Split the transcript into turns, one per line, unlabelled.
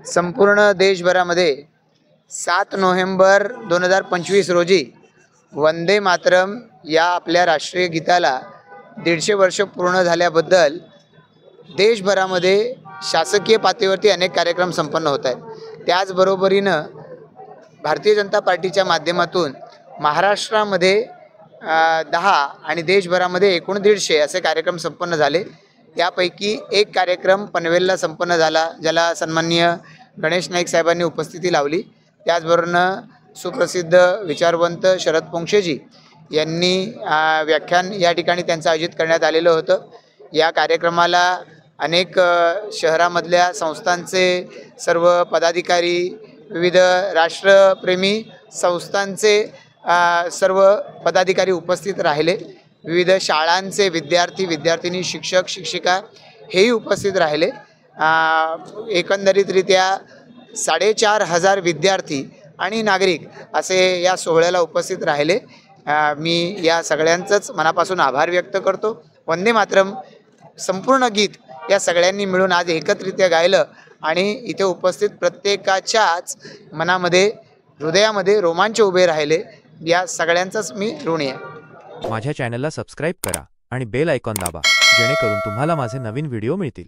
संपूर्ण देशभरामध्ये 7 नोव्हेंबर 2025 रोजी वंदे मातरम या आपल्या राष्ट्रीय गीताला 150 वर्ष पूर्ण झाल्याबद्दल देशभरामध्ये शासकीय पातळीवरती अनेक कार्यक्रम संपन्न होत आहेत। त्याचबरोबरीनं भारतीय जनता पार्टीच्या माध्यमातून महाराष्ट्रामध्ये 10 आणि देशभरामध्ये एकूण 150 असे कार्यक्रम संपन्न झाले। यापैकी एक कार्यक्रम पनवेलला संपन्न झाला, ज्याला सन्माननीय गणेश नाईक साहेबांनी उपस्थिती लावली। त्याचबरोबर सुप्रसिद्ध विचारवंत शरद पोंक्षेजी यांनी व्याख्यान या ठिकाणी त्यांचं आयोजित करण्यात आलेलं होतं। या कार्यक्रमाला अनेक शहरामधल्या संस्थांचे सर्व पदाधिकारी, विविध राष्ट्रप्रेमी संस्थांचे सर्व पदाधिकारी उपस्थित राहिले। विविध शाळांचे विद्यार्थी, विद्यार्थिनी, शिक्षक, शिक्षिका हेही उपस्थित राहिले। एकंदरीतरित्या 4500 विद्यार्थी आणि नागरिक असे या सोहळ्याला उपस्थित राहिले। मी या सगळ्यांचंच मनापासून आभार व्यक्त करतो। वंदे मातरम संपूर्ण गीत या सगळ्यांनी मिळून आज एकत्रित्या गायलं आणि इथे उपस्थित प्रत्येकाच्याच मनामध्ये, हृदयामध्ये रोमांच उभे राहिले। या सगळ्यांचाच मी ऋणी आहे।
माझ्या चॅनलला सबस्क्राइब करा आणि बेल आयकॉन दाबा, जेणेकरून तुम्हाला माझे नवीन व्हिडिओ मिळतील।